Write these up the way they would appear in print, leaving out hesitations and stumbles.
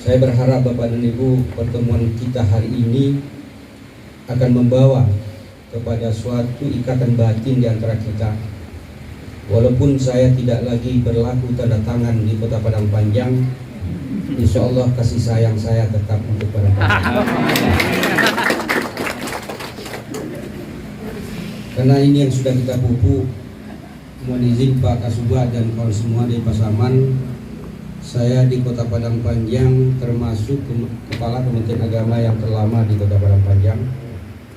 Saya berharap Bapak dan Ibu, pertemuan kita hari ini akan membawa kepada suatu ikatan batin di antara kita. Walaupun saya tidak lagi berlaku tanda tangan di Kota Padang Panjang, insya Allah kasih sayang saya tetap untuk Padang Panjang. Karena ini yang sudah kita pupuk. Mohon izin Pak Kasubag dan kawan semua di Pasaman, saya di Kota Padang Panjang termasuk Kepala Kementerian Agama yang terlama di Kota Padang Panjang,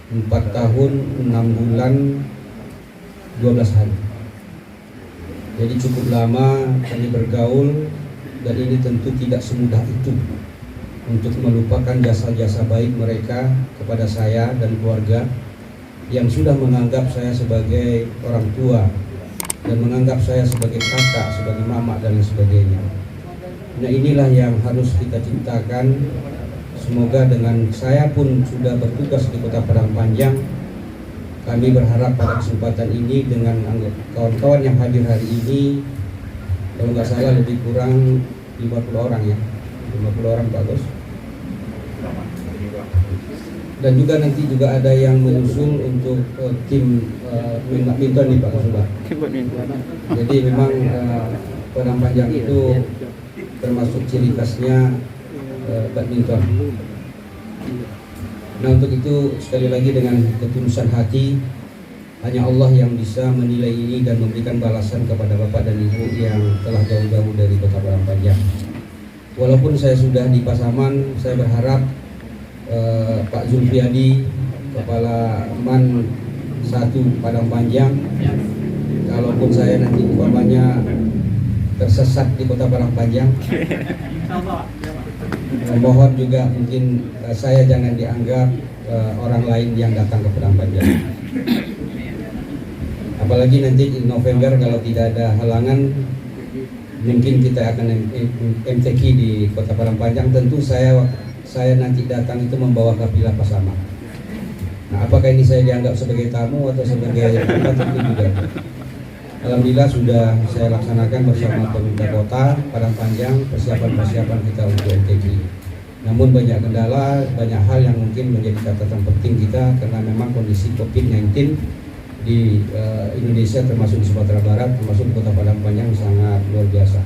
4 tahun 6 bulan 12 hari. Jadi cukup lama kami bergaul, dan ini tentu tidak semudah itu untuk melupakan jasa-jasa baik mereka kepada saya dan keluarga yang sudah menganggap saya sebagai orang tua dan menganggap saya sebagai kakak, sebagai mama dan lain sebagainya. Nah, inilah yang harus kita ciptakan. Semoga dengan saya pun sudah bertugas di Kota Padang Panjang, kami berharap pada kesempatan ini dengan kawan-kawan yang hadir hari ini, kalau nggak salah lebih kurang 50 orang ya, 50 orang Pak Gus. Dan juga nanti juga ada yang menyusul untuk tim badminton nih Pak Kasubag. Jadi memang Padang Panjang itu termasuk ciri khasnya badminton. Nah, untuk itu sekali lagi dengan ketulusan hati, hanya Allah yang bisa menilai ini dan memberikan balasan kepada Bapak dan Ibu yang telah jauh-jauh dari Kota Padang Panjang. Walaupun saya sudah di Pasaman, saya berharap Pak Zulfiadi, Kepala Man 1 Padang Panjang, kalaupun saya nanti umpamanya tersesat di Kota Padang Panjang, mohon juga mungkin saya jangan dianggap orang lain yang datang ke Padang Panjang. Apalagi nanti di November kalau tidak ada halangan, mungkin kita akan MTQ di Kota Padang Panjang. Tentu saya nanti datang itu membawa kafilah Pasaman. Nah, apakah ini saya dianggap sebagai tamu atau sebagai apa, tentu juga. Alhamdulillah sudah saya laksanakan bersama pemerintah Kota Padang Panjang persiapan kita untuk MTQ. Namun banyak kendala, banyak hal yang mungkin menjadi catatan penting kita karena memang kondisi COVID-19 di Indonesia termasuk di Sumatera Barat, termasuk di Kota Padang Panjang sangat luar biasa.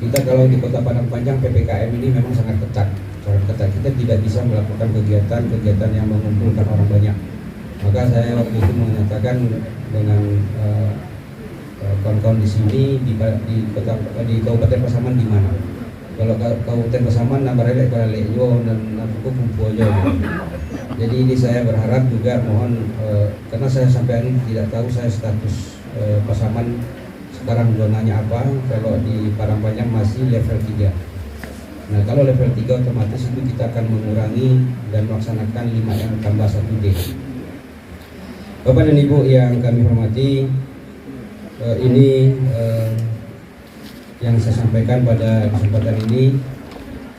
Kita kalau di Kota Padang Panjang PPKM ini memang sangat ketat. Kita tidak bisa melakukan kegiatan yang mengumpulkan orang banyak. Maka saya waktu itu menyatakan dengan kawan-kawan di sini di Kabupaten Pasaman di mana? Kalau Kabupaten Pasaman nabarele pada Lejo dan nabuku Pumpuojo. Jadi ini saya berharap juga mohon karena saya sampai ini tidak tahu saya status Pasaman sekarang zonanya apa. Kalau di Padang Panjang masih level 3. Nah, kalau level 3 otomatis itu kita akan mengurangi dan melaksanakan 5M tambah 1D. Bapak dan Ibu yang kami hormati, ini yang saya sampaikan pada kesempatan ini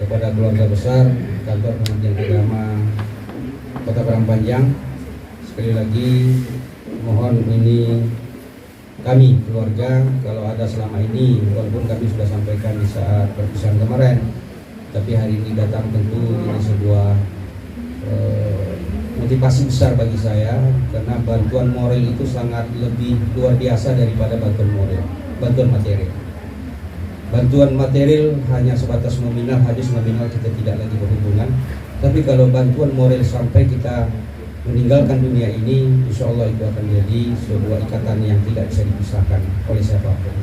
kepada keluarga besar Kantor Kementerian Agama Kota Padang Panjang. Sekali lagi mohon ini kami keluarga, kalau ada selama ini, walaupun kami sudah sampaikan di saat perpisahan kemarin, tapi hari ini datang tentu ini sebuah motivasi besar bagi saya karena bantuan moral itu sangat lebih luar biasa daripada bantuan material. Bantuan material hanya sebatas nominal, hadis nominal kita tidak lagi berhubungan. Tapi kalau bantuan moral sampai kita meninggalkan dunia ini, insya Allah itu akan menjadi sebuah ikatan yang tidak bisa dipisahkan oleh siapapun.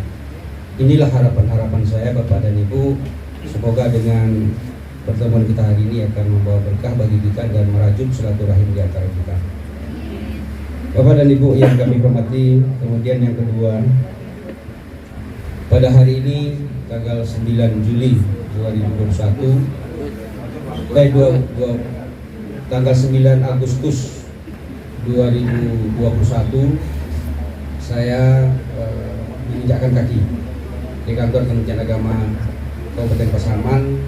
Inilah harapan-harapan saya Bapak dan Ibu. Semoga dengan pertemuan kita hari ini akan membawa berkah bagi kita dan merajut silaturahim di antara kita. Bapak dan Ibu yang kami hormati, kemudian yang kedua, pada hari ini tanggal 9 Juli 2021, tanggal 9 Agustus 2021, saya menginjakkan kaki di kantor Kementerian Agama Kabupaten Pasaman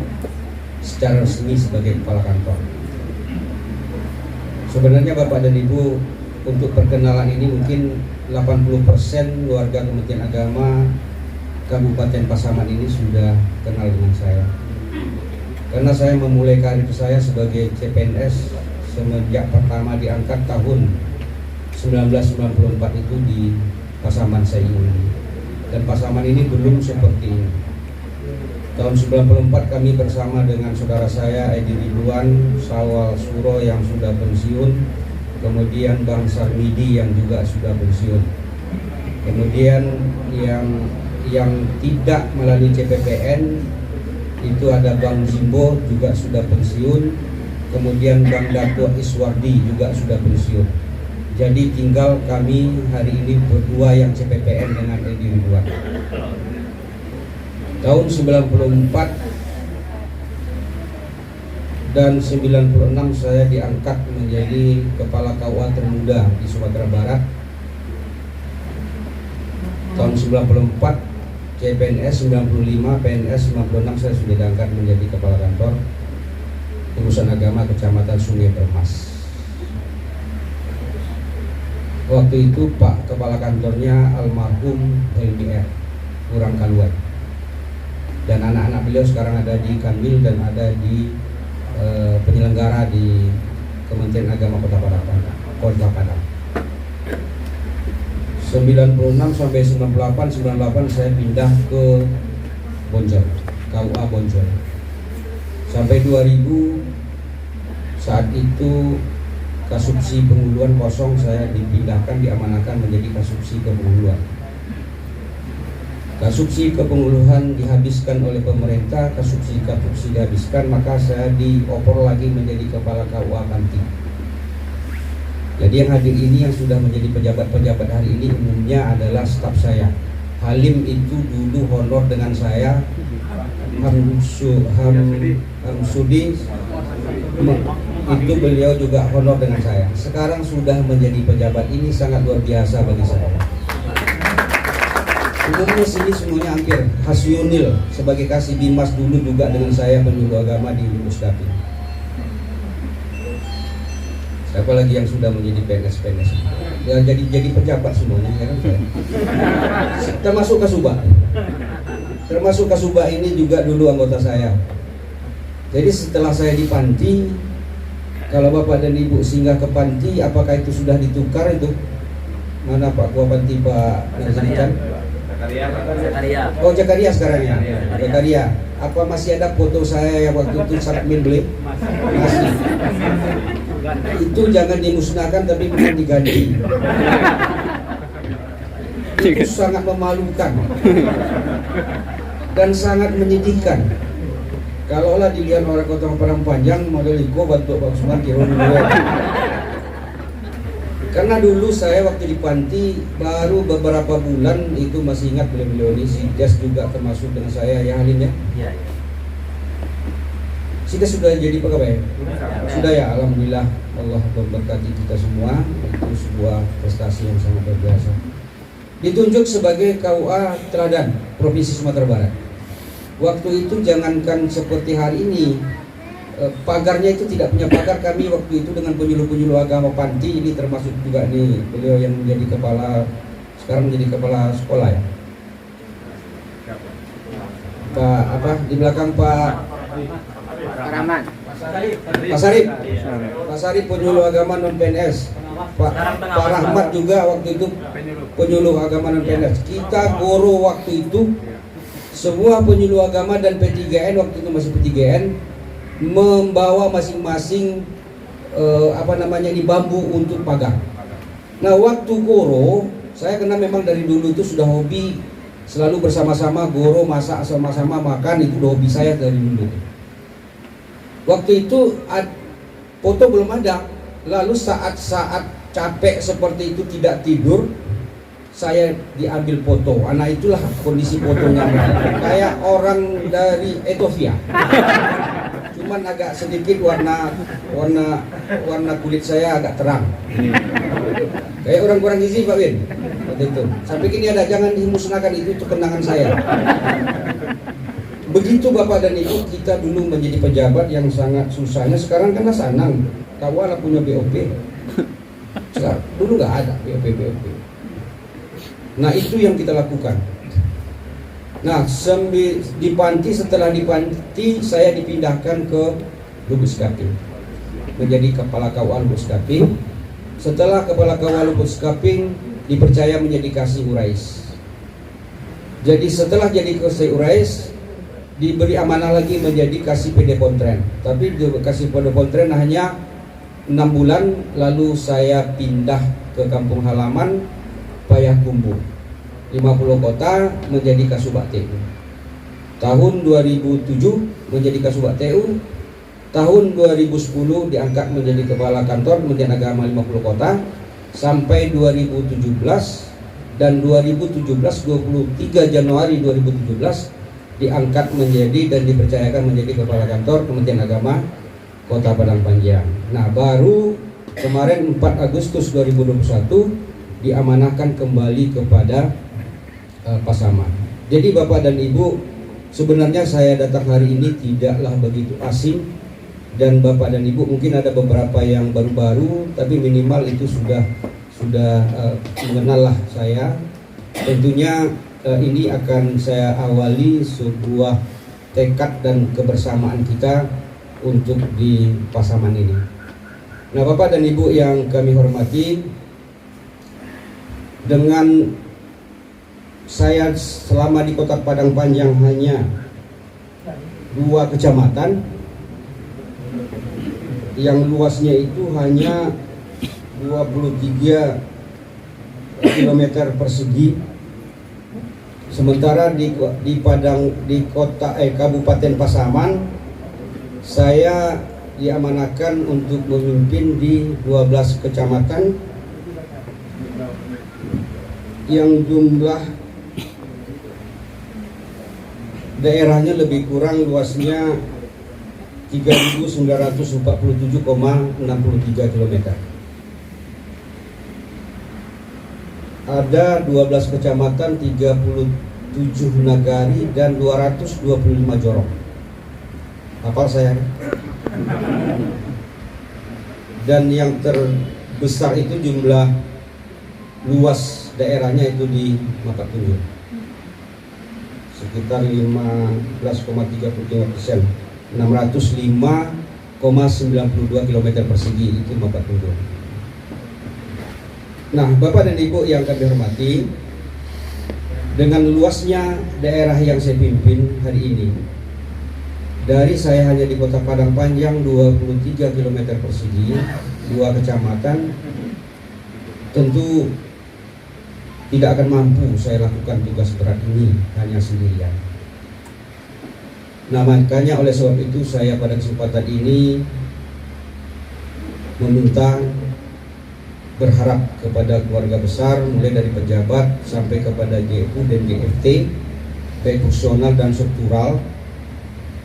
secara resmi sebagai kepala kantor. Sebenarnya Bapak dan Ibu, untuk perkenalan ini mungkin 80% warga Kementerian Agama Kabupaten Pasaman ini sudah kenal dengan saya. karena saya memulai karir saya sebagai CPNS semenjak pertama diangkat tahun 1994 itu di Pasaman saya ini. Dan Pasaman ini belum seperti ini. Tahun 94 kami bersama dengan saudara saya Edi Ridwan, Sawal Suro yang sudah pensiun, kemudian Bang Sarmidi yang juga sudah pensiun. Kemudian yang tidak melalui CPPN itu ada Bang Zimbo juga sudah pensiun, kemudian Bang Dato Iswardi juga sudah pensiun. Jadi tinggal kami hari ini berdua yang CPPN dengan Edi Ridwan. Tahun 94 dan 96 saya diangkat menjadi kepala KUA termuda di Sumatera Barat. Tahun 94 CPNS, 95 PNS, 96 saya sudah diangkat menjadi kepala kantor urusan agama Kecamatan Sungai Permas. Waktu itu Pak Kepala Kantornya almarhum Helmi R. Kurang Kaluan. Dan anak-anak beliau sekarang ada di Kanwil dan ada di penyelenggara di Kementerian Agama Kota Padang. 96 sampai 98 saya pindah ke Bonjol, KUA Bonjol. Sampai 2000 saat itu Kasubsi Penghuluan kosong, saya dipindahkan, diamanahkan menjadi Kasubsi Kepenguluan. Kasubsi Kepenguluan dihabiskan oleh pemerintah, Kasubsi dihabiskan, maka saya diopor lagi menjadi Kepala KUA Panti. Jadi yang hadir ini yang sudah menjadi pejabat-pejabat hari ini umumnya adalah staf saya. Halim itu dulu honor dengan saya, Hamsudi itu beliau juga honor dengan saya. Sekarang sudah menjadi pejabat, ini sangat luar biasa bagi saya. Umumnya sini semuanya hampir Hasyunil sebagai Kasih Bimas dulu juga dengan saya penyuluh agama di Lubus Dapil. Siapa lagi yang sudah menjadi PNS ya, jadi pejabat semuanya ya kan saya. Termasuk Kasubah ini juga dulu anggota saya. Jadi setelah saya di Panti, kalau Bapak dan Ibu singgah ke Panti, apakah itu sudah ditukar itu? Mana Pak Ketua Panti Pak Nazarican? Oh Jakaria sekarang ya. Jakaria. Apa masih ada foto saya yang waktu itu Sakmil beli? Masih. Itu jangan dimusnahkan tapi bukan diganti. Itu sangat memalukan dan sangat menyedihkan. Kalaulah dilihat orang Kota Padang Panjang model Iko bantu Pak Usman Kiro dulu. Karena dulu saya waktu di Panti baru beberapa bulan itu masih ingat beliau ini, si Jas juga termasuk dengan saya ya Halim ya. Iya. Kita sudah jadi pegawai. Sudah ya, alhamdulillah Allah memberkati kita semua. Itu sebuah prestasi yang sangat luar biasa. Ditunjuk sebagai KUA Teladan Provinsi Sumatera Barat. Waktu itu jangankan seperti hari ini, pagarnya itu tidak punya pagar. Kami waktu itu dengan penyuluh-penyuluh agama Panti, ini termasuk juga nih beliau yang menjadi kepala, sekarang menjadi kepala sekolah ya, Pak apa di belakang Pak Rahman, Pak Sarip penyuluh agama non PNS, Pak Rahmat juga waktu itu penyuluh agama non PNS. Kita goro waktu itu semua penyuluh agama dan P3N waktu itu masih P3N membawa masing-masing ini bambu untuk pagar. Nah waktu goro saya kena memang dari dulu itu sudah hobi selalu bersama-sama goro, masak sama-sama, makan, itu hobi saya dari dulu. Waktu itu foto belum ada. Lalu saat-saat capek seperti itu tidak tidur, saya diambil foto. Nah itulah kondisi fotonya kayak orang dari Ethiopia. Cuman agak sedikit warna kulit saya agak terang. Kayak orang kurang gizi Pak Win. Waktu itu. Sampai kini ada, jangan dimusnahkan, itu kenangan saya. Begitu Bapak dan Ibu, kita dulu menjadi pejabat yang sangat susahnya. Sekarang karena senang, KUA punya BOP. Sekarang, dulu nggak ada BOP. Nah itu yang kita lakukan. Nah, di Panti, setelah di Panti saya dipindahkan ke Lubus Kaping, menjadi Kepala KUA Lubus Kaping. Setelah Kepala KUA Lubus Kaping dipercaya menjadi Kasih Urais. Jadi setelah jadi Kasih Urais diberi amanah lagi menjadi Kasih PD Pontren. Tapi di Kasih PD Pontren hanya 6 bulan, lalu saya pindah ke kampung halaman Payakumbuh 50 kota menjadi Kasubag TU. Tahun 2007 menjadi Kasubag TU. Tahun 2010 diangkat menjadi Kepala Kantor Kementerian Agama 50 kota sampai 2017, dan 2017 23 Januari 2017 diangkat menjadi dan dipercayakan menjadi Kepala Kantor Kementerian Agama Kota Padang Panjang. Nah, baru kemarin 4 Agustus 2021 diamanahkan kembali kepada Pasaman. Jadi Bapak dan Ibu, sebenarnya saya datang hari ini tidaklah begitu asing, dan Bapak dan Ibu mungkin ada beberapa yang baru-baru, tapi minimal itu sudah mengenal lah saya. Tentunya ini akan saya awali sebuah tekad dan kebersamaan kita untuk di Pasaman ini. Nah, Bapak dan Ibu yang kami hormati, dengan saya selama di Kota Padang Panjang hanya 2 kecamatan yang luasnya itu hanya 23 km persegi, sementara di Kabupaten Pasaman saya diamanahkan untuk memimpin di 12 kecamatan yang jumlah daerahnya lebih kurang luasnya 3.947,63 km. Ada 12 kecamatan, 37 nagari, dan 225 jorong. Hafal saya. Dan yang terbesar itu jumlah luas daerahnya itu di Makatunjur, sekitar 15,33%, 605,92 km persegi itu Makatunjur. Nah, Bapak dan Ibu yang kami hormati, dengan luasnya daerah yang saya pimpin hari ini, dari saya hanya di Kota Padang Panjang 23 km persegi, 2 kecamatan, tentu tidak akan mampu saya lakukan tugas berat ini hanya sendirian. Nah, makanya oleh sebab itu saya pada kesempatan ini meminta, berharap kepada keluarga besar, mulai dari pejabat sampai kepada GU dan GFT, baik fungsional dan struktural,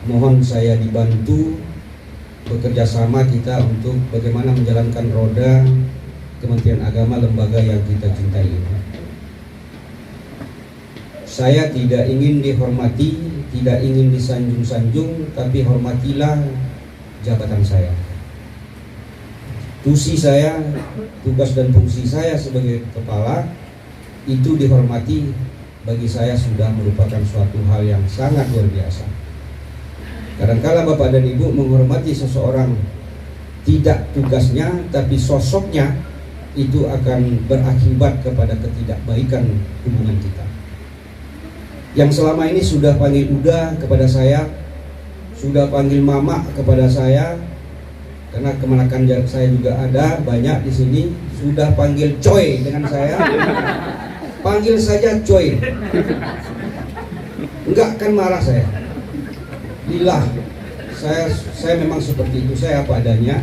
mohon saya dibantu bekerja sama kita untuk bagaimana menjalankan roda Kementerian Agama, lembaga yang kita cintai ini. Saya tidak ingin dihormati, tidak ingin disanjung-sanjung, tapi hormatilah jabatan saya. Tusi saya, tugas dan fungsi saya sebagai kepala itu dihormati, bagi saya sudah merupakan suatu hal yang sangat luar biasa. Kadang-kala Bapak dan Ibu menghormati seseorang tidak tugasnya, tapi sosoknya, itu akan berakibat kepada ketidakbaikan hubungan kita. Yang selama ini sudah panggil Uda kepada saya, sudah panggil Mama kepada saya, karena kemenakan saya juga ada banyak di sini, sudah panggil Coy dengan saya, panggil saja Coy, enggak kan marah saya. Lillah, saya memang seperti itu, saya apa adanya.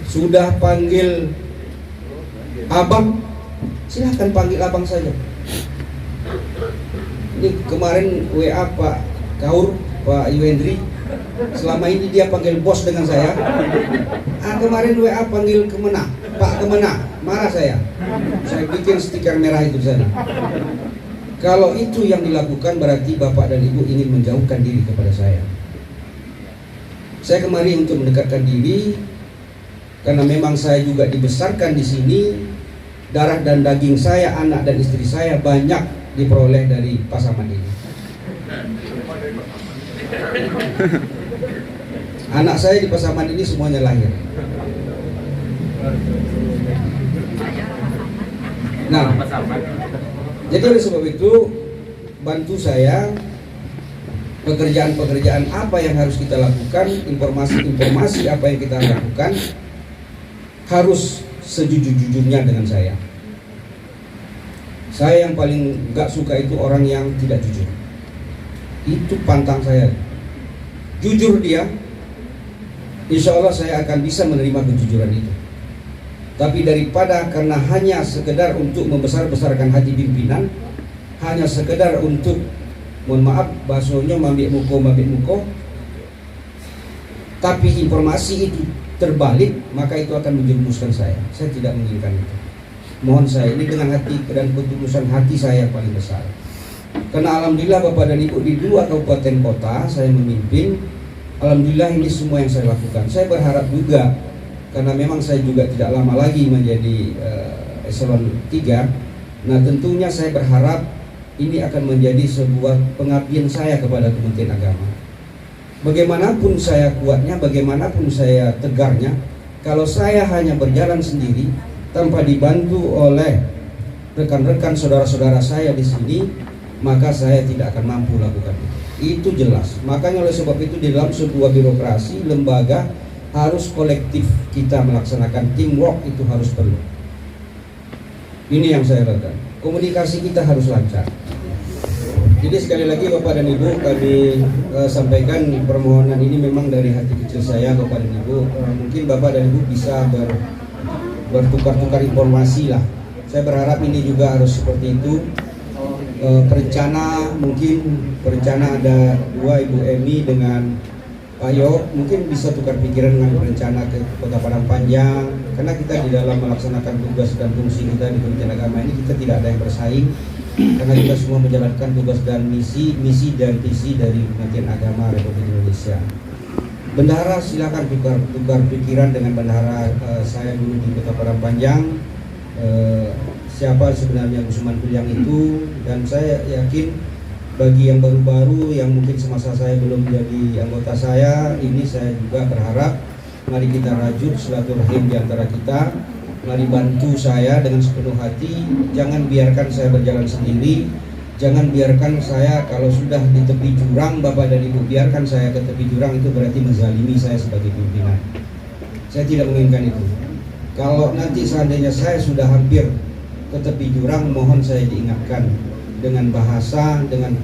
Sudah panggil Abang, silahkan panggil Abang saja. Ini kemarin WA Pak Kaur, Pak Yuhendri, selama ini dia panggil bos dengan saya. Kemarin WA panggil Kemena, Pak Kemena, marah saya. Saya bikin stiker merah itu di sana. Kalau itu yang dilakukan, berarti Bapak dan Ibu ingin menjauhkan diri kepada saya. Saya kemari untuk mendekatkan diri, karena memang saya juga dibesarkan di sini. Darah dan daging saya, anak dan istri saya banyak diperoleh dari Pasaman ini. Anak saya di Pasaman ini semuanya lahir. Nah, jadi oleh sebab itu bantu saya pekerjaan-pekerjaan apa yang harus kita lakukan, informasi-informasi apa yang kita lakukan harus sejujur-jujurnya dengan saya. Saya yang paling gak suka itu orang yang tidak jujur. Itu pantang saya. Jujur dia, insya Allah saya akan bisa menerima kejujuran itu. Tapi daripada karena hanya sekedar untuk membesar-besarkan hati pimpinan, hanya sekedar untuk, mohon maaf bahasanya mambik muko, tapi informasi itu terbalik, maka itu akan menjerumuskan saya. Saya tidak menginginkan itu. Mohon saya ini dengan hati dan ketulusan hati saya yang paling besar. Karena alhamdulillah Bapak dan Ibu di 2 kabupaten kota saya memimpin, alhamdulillah ini semua yang saya lakukan. Saya berharap juga, karena memang saya juga tidak lama lagi menjadi eselon 3. Nah tentunya saya berharap ini akan menjadi sebuah pengabdian saya kepada Kementerian Agama. Bagaimanapun saya kuatnya, bagaimanapun saya tegarnya, kalau saya hanya berjalan sendiri tanpa dibantu oleh rekan-rekan saudara-saudara saya di sini, maka saya tidak akan mampu lakukan itu. Itu jelas. Makanya oleh sebab itu di dalam sebuah birokrasi, lembaga harus kolektif kita melaksanakan, teamwork itu harus perlu. Ini yang saya lakukan. Komunikasi kita harus lancar. Jadi sekali lagi Bapak dan Ibu, kami sampaikan permohonan ini memang dari hati kecil saya Bapak dan Ibu. Mungkin Bapak dan Ibu bisa bertukar-tukar informasi lah. Saya berharap ini juga harus seperti itu. Perencana ada 2, Ibu Emi dengan Pak Yo, mungkin bisa tukar pikiran dengan perencana ke Kota Padang Panjang, karena kita di dalam melaksanakan tugas dan fungsi kita di Kementerian Agama ini kita tidak ada yang bersaing, karena kita semua menjalankan tugas dan misi dan visi dari Kementerian Agama Republik Indonesia. Bendahara silakan tukar pikiran dengan bendahara saya dulu di Kota Padang Panjang, siapa sebenarnya Gusman Kuliang itu, dan saya yakin bagi yang baru-baru yang mungkin semasa saya belum jadi anggota saya, ini saya juga berharap mari kita rajut silaturahim di antara kita, mari bantu saya dengan sepenuh hati, jangan biarkan saya berjalan sendiri, jangan biarkan saya kalau sudah di tepi jurang, Bapak dan Ibu biarkan saya ke tepi jurang, itu berarti menzalimi saya sebagai pimpinan. Saya tidak menginginkan itu. Kalau nanti seandainya saya sudah hampir ke tepi jurang, mohon saya diingatkan dengan bahasa, dengan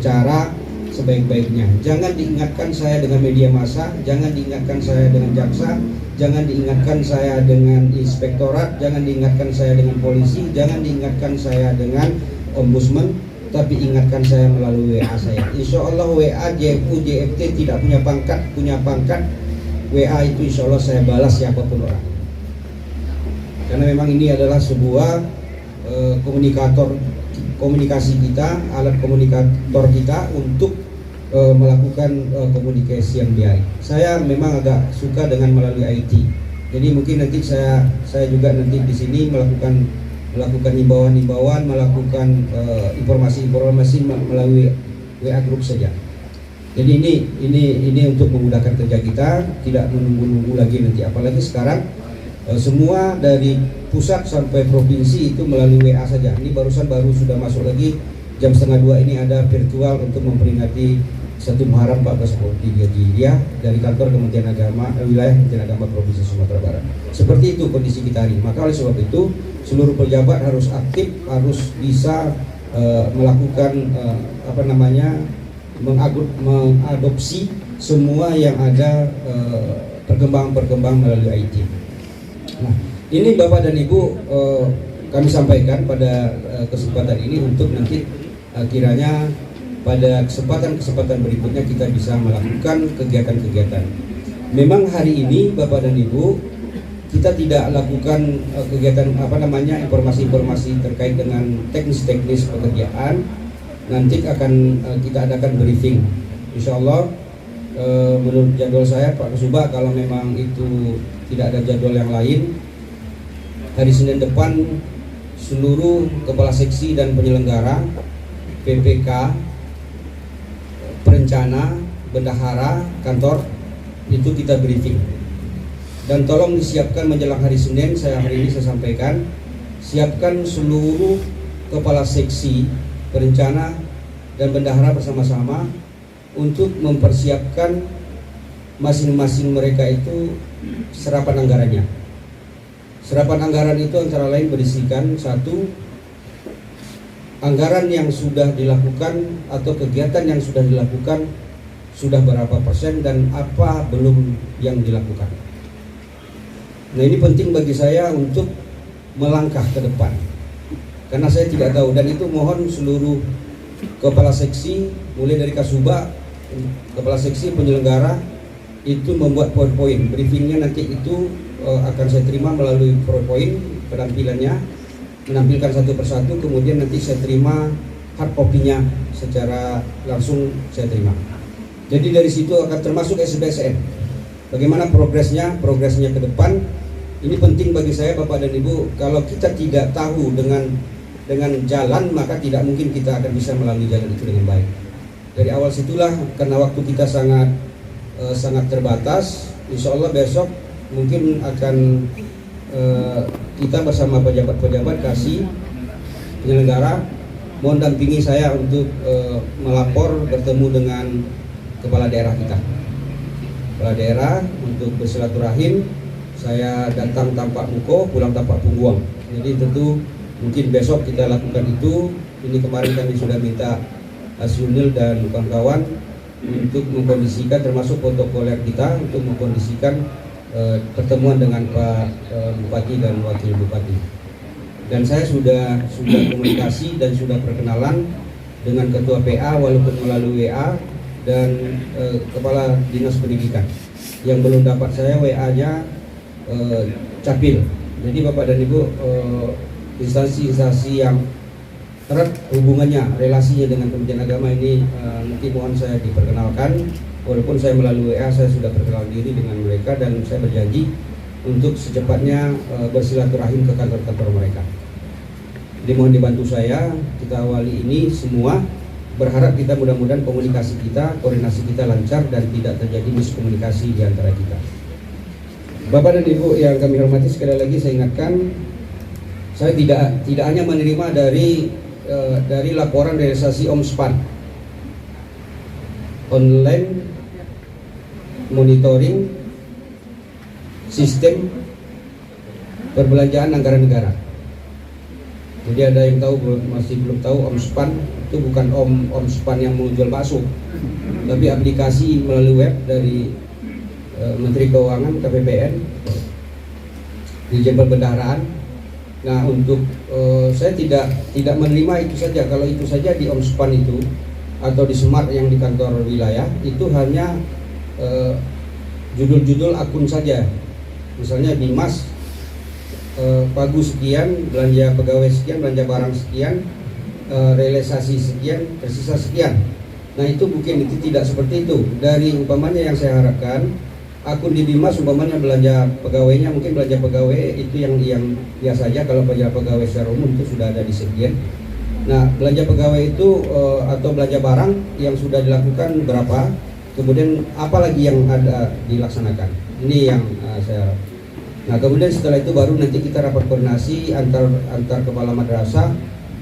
cara sebaik-baiknya. Jangan diingatkan saya dengan media massa, jangan diingatkan saya dengan jaksa, jangan diingatkan saya dengan inspektorat, jangan diingatkan saya dengan polisi, jangan diingatkan saya dengan ombudsman, tapi ingatkan saya melalui WA saya. Insya Allah WA, JFU, JFT tidak punya pangkat, WA itu insya Allah saya balas siapapun orang. Karena memang ini adalah sebuah komunikasi kita, alat komunikator kita untuk melakukan komunikasi yang baik. Saya memang agak suka dengan melalui IT. Jadi mungkin nanti saya juga nanti di sini melakukan himbauan-himbauan, melakukan informasi-informasi melalui WA group saja. Jadi ini untuk memudahkan kerja kita, tidak menunggu-nunggu lagi nanti. Apalagi sekarang semua dari pusat sampai provinsi itu melalui WA saja. Ini baru sudah masuk lagi jam 1:30 ini ada virtual untuk memperingati 1 Muharram 1443 Hijriah dari kantor Kementerian Agama wilayah Kementerian Agama Provinsi Sumatera Barat. Seperti itu kondisi kita hari ini. Maka oleh sebab itu seluruh pejabat harus aktif, harus bisa melakukan mengadopsi semua yang ada perkembangan melalui IT. Nah, ini Bapak dan Ibu kami sampaikan pada kesempatan ini untuk nanti kiranya pada kesempatan berikutnya kita bisa melakukan kegiatan-kegiatan. Memang hari ini Bapak dan Ibu kita tidak lakukan kegiatan informasi-informasi terkait dengan teknis-teknis pekerjaan. Nanti kita adakan briefing. Insya Allah menurut jadwal saya Pak Kasubag, kalau memang itu tidak ada jadwal yang lain, hari Senin depan seluruh kepala seksi dan penyelenggara, PPK, perencana, bendahara, kantor, itu kita briefing. Dan tolong disiapkan menjelang hari Senin, hari ini saya sampaikan, siapkan seluruh kepala seksi, perencana, dan bendahara bersama-sama untuk mempersiapkan masing-masing mereka itu serapan anggarannya. Serapan anggaran itu antara lain berisikan: satu, anggaran yang sudah dilakukan atau kegiatan yang sudah dilakukan sudah berapa persen dan apa belum yang dilakukan. Nah, ini penting bagi saya untuk melangkah ke depan, karena saya tidak tahu, dan itu mohon seluruh kepala seksi mulai dari Kasubag, kepala seksi penyelenggara itu membuat PowerPoint. Briefingnya nanti itu akan saya terima melalui PowerPoint penampilannya, menampilkan satu persatu, kemudian nanti saya terima hard copy-nya secara langsung saya terima. Jadi dari situ akan termasuk SBSN. Bagaimana progresnya ke depan. Ini penting bagi saya Bapak dan Ibu. Kalau kita tidak tahu dengan jalan, maka tidak mungkin kita akan bisa melalui jalan itu dengan baik. Dari awal situlah, karena waktu kita sangat terbatas, insya Allah besok mungkin akan kita bersama pejabat-pejabat kasih penyelenggara mohon dampingi saya untuk melapor bertemu dengan kepala daerah kita, kepala daerah, untuk bersilaturahim. Saya datang tanpa muko, pulang tanpa pungguang. Jadi tentu mungkin besok kita lakukan itu. Ini kemarin kami sudah minta Asyunil dan kawan-kawan untuk mengkondisikan, termasuk protokoler kita untuk mengkondisikan pertemuan dengan Pak Bupati dan Wakil Bupati. Dan saya sudah komunikasi dan sudah perkenalan dengan Ketua PA walaupun melalui WA dan Kepala Dinas Pendidikan. Yang belum dapat saya WA-nya Capil. Jadi Bapak dan Ibu, instansi-instansi yang erat hubungannya, relasinya dengan Kementerian Agama ini nanti mohon saya diperkenalkan. Walaupun saya melalui WA, saya sudah perkenalan diri dengan mereka dan saya berjanji untuk secepatnya bersilaturahim ke kantor-kantor mereka. Jadi mohon dibantu saya, kita awali ini semua. Berharap kita mudah-mudahan komunikasi kita, koordinasi kita lancar dan tidak terjadi miskomunikasi di antara kita. Bapak dan Ibu yang kami hormati, sekali lagi saya ingatkan, saya tidak hanya menerima dari laporan realisasi OMSPAN, online monitoring sistem perbelanjaan anggaran negara. Jadi ada yang tahu, masih belum tahu, OMSPAN itu bukan OMSPAN yang menjual bakso, tapi aplikasi melalui web dari Menteri Keuangan, KPPN, Dirjen Perbendaharaan. Nah, untuk saya tidak menerima itu saja. Kalau itu saja di OMSPAN itu atau di Smart yang di kantor wilayah itu hanya judul-judul akun saja. Misalnya Dimas Pagu sekian, belanja pegawai sekian, belanja barang sekian, realisasi sekian, tersisa sekian. Nah, itu mungkin itu tidak seperti itu. Dari umpamanya yang saya harapkan, akun di Dimas umpamanya belanja pegawainya, mungkin belanja pegawai itu yang biasa saja. Kalau belanja pegawai secara umum itu sudah ada di sekian. Nah, belanja pegawai itu atau belanja barang yang sudah dilakukan berapa, kemudian apa lagi yang ada dilaksanakan. Ini yang saya harap. Nah, kemudian setelah itu baru nanti kita rapat koordinasi antar kepala madrasah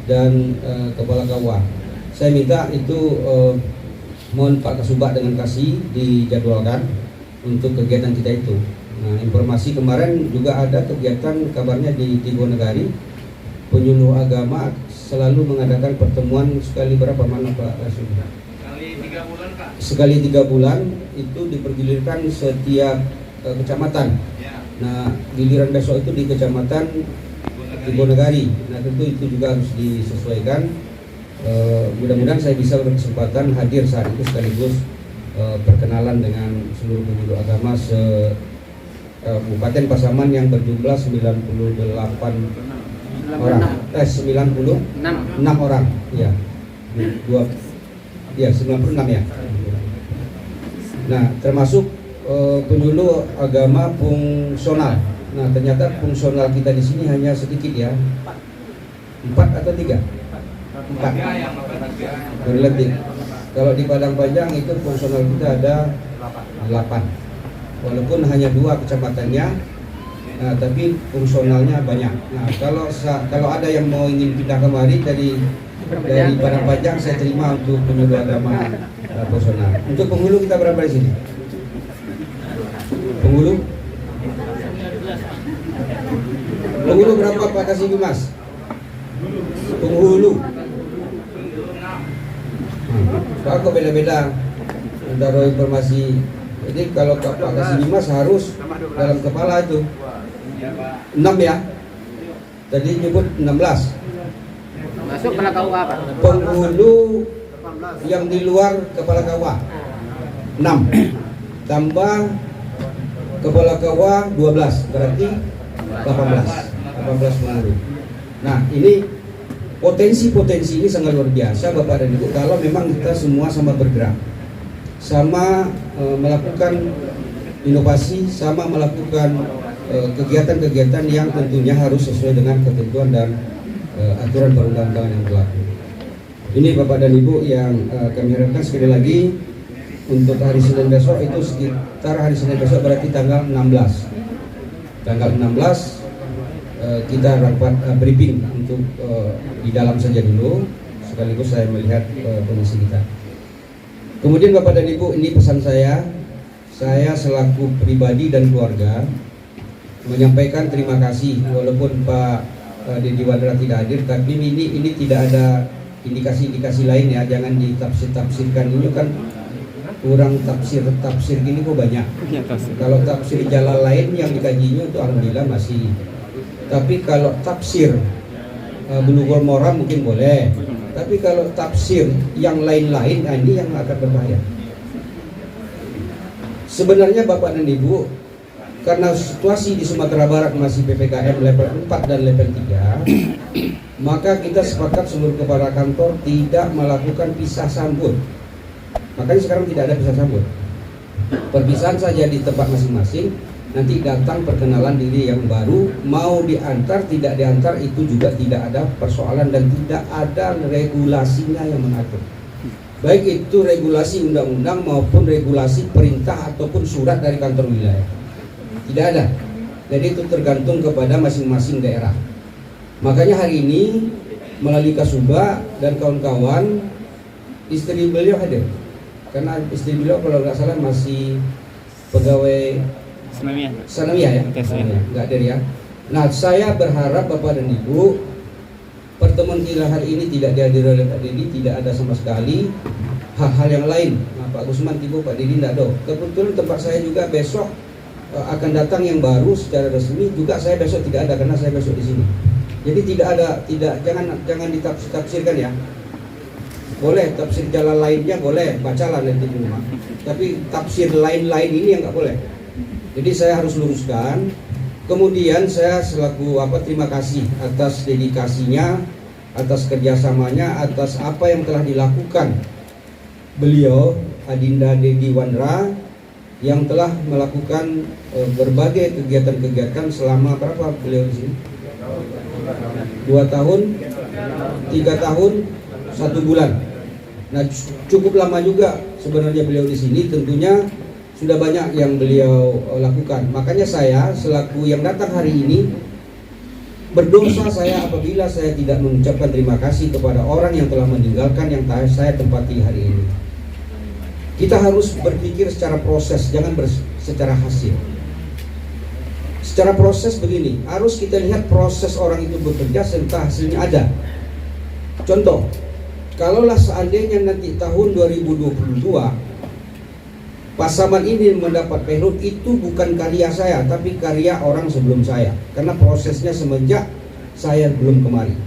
dan kepala KUA. Saya minta itu mohon Pak Kasubag dengan Kasih dijadwalkan untuk kegiatan kita itu. Nah, informasi kemarin juga ada kegiatan kabarnya di Tigonegari, penyuluh agama selalu mengadakan pertemuan sekali berapa mana Pak Rasul? Sekali 3 bulan Pak. Sekali 3 bulan itu dipergilirkan setiap kecamatan. Ya. Nah, giliran besok itu di kecamatan Tigonegari. Nah, tentu itu juga harus disesuaikan. Mudah-mudahan saya bisa berkesempatan hadir saat itu sekaligus perkenalan dengan seluruh penyuluh agama Kabupaten Pasaman yang berjumlah 98 orang, 96 orang, ya, 96 ya. Nah, termasuk penyuluh agama fungsional. Nah, ternyata fungsional kita di sini hanya sedikit ya, 4 atau 3? 4 berlebih. Kalau di Padang Panjang itu fungsional kita ada 8, walaupun hanya 2 kecamatannya, tapi fungsionalnya banyak. Nah, kalau ada yang mau ingin pindah kemari dari Padang Panjang, saya terima untuk penyuluh agama fungsional. Untuk penghulu kita berapa di sini? Penghulu berapa Pak Kasih Mas? Penghulu. Pak kok beda-beda antara informasi. Jadi kalau Pak Kasih Mas harus dalam kepala itu 6 ya. Tadi nyebut 16. Masuk kepala KUA Pak. Penghulu yang di luar kepala KUA 6. Tambah kepala KUA 12, berarti 18 penghulu. Nah, ini potensi ini sangat luar biasa Bapak dan Ibu, kalau memang kita semua sama bergerak, sama melakukan inovasi, sama melakukan kegiatan-kegiatan yang tentunya harus sesuai dengan ketentuan dan aturan perundang-undangan yang berlaku. Ini Bapak dan Ibu yang kami harapkan. Sekali lagi, untuk hari Senin besok itu sekitar hari Senin besok berarti tanggal 16. Tanggal 16 kita rapat briefing untuk di dalam saja dulu, sekaligus saya melihat kondisi kita. Kemudian Bapak dan Ibu, ini pesan saya selaku pribadi dan keluarga menyampaikan terima kasih, walaupun Pak Deddy Wandra tidak hadir, tapi ini tidak ada indikasi-indikasi lain ya, jangan ditafsir-tafsirkan. Ini kan kurang tafsir gini kok banyak. Kalau tafsir jalan lain yang dikajinya itu alhamdulillah masih. Tapi kalau tafsir Bulughul Maram mungkin boleh. Tapi kalau tafsir yang lain-lain, ini yang akan berbahaya. Sebenarnya Bapak dan Ibu, karena situasi di Sumatera Barat masih PPKM level 4 dan level 3, maka kita sepakat seluruh kepala kantor tidak melakukan pisah sambut. Makanya sekarang tidak ada pisah sambut. Perpisahan saja di tempat masing-masing. Nanti datang perkenalan diri yang baru, mau diantar tidak diantar itu juga tidak ada persoalan dan tidak ada regulasinya yang mengatur. Baik itu regulasi undang-undang maupun regulasi perintah ataupun surat dari kantor wilayah. Tidak ada. Jadi itu tergantung kepada masing-masing daerah. Makanya hari ini melalui Kasubag dan kawan-kawan, istri beliau hadir. Karena istri beliau kalau nggak salah masih pegawai Sanawiyah ya? Nggak ada ya. Nah, saya berharap Bapak dan Ibu, pertemuan kita hari ini tidak dihadiri oleh Pak Deddy, tidak ada sama sekali hal-hal yang lain. Nah, Pak Gusman tiba, Pak Deddy tidak ada. Kebetulan tempat saya juga besok akan datang yang baru secara resmi, juga saya besok tidak ada karena saya besok di sini. Jadi jangan ditafsirkan ya. Boleh tafsir jalan lainnya boleh, bacalah nanti di rumah. Tapi tafsir lain-lain ini yang nggak boleh. Jadi saya harus luruskan. Kemudian saya selaku terima kasih atas dedikasinya, atas kerjasamanya, atas apa yang telah dilakukan beliau Adinda Deddy Wandra yang telah melakukan berbagai kegiatan-kegiatan selama berapa beliau di sini? 2 tahun, 3 tahun, 1 bulan. Nah, cukup lama juga sebenarnya beliau di sini. Tentunya sudah banyak yang beliau lakukan. Makanya saya selaku yang datang hari ini berdosa saya apabila saya tidak mengucapkan terima kasih kepada orang yang telah meninggalkan yang saya tempati hari ini. Kita harus berpikir secara proses, jangan secara hasil. Secara proses begini, harus kita lihat proses orang itu bekerja serta hasilnya ada. Contoh, kalaulah seandainya nanti tahun 2022 Pasaman ini mendapat pelot, itu bukan karya saya, tapi karya orang sebelum saya. Karena prosesnya semenjak saya belum kemari.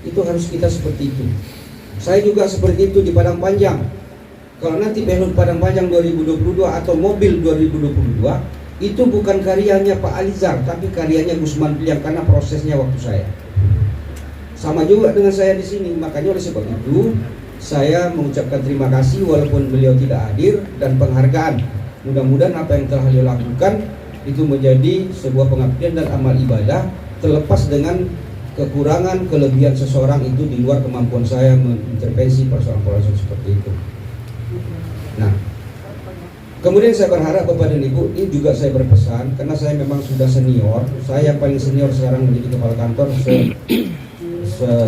Itu harus kita seperti itu. Saya juga seperti itu di Padang Panjang. Kalau nanti pelot Padang Panjang 2022 atau mobil 2022, itu bukan karyanya Pak Alizar, tapi karyanya Gusman Piliang karena prosesnya waktu saya. Sama juga dengan saya di sini. Makanya oleh sebab itu saya mengucapkan terima kasih walaupun beliau tidak hadir dan penghargaan. Mudah-mudahan apa yang telah beliau lakukan itu menjadi sebuah pengabdian dan amal ibadah terlepas dengan kekurangan kelebihan seseorang itu di luar kemampuan saya mengintervensi persoalan-persoalan seperti itu. Nah, kemudian saya berharap Bapak dan Ibu, ini juga saya berpesan karena saya memang sudah senior, saya yang paling senior sekarang menjadi kepala kantor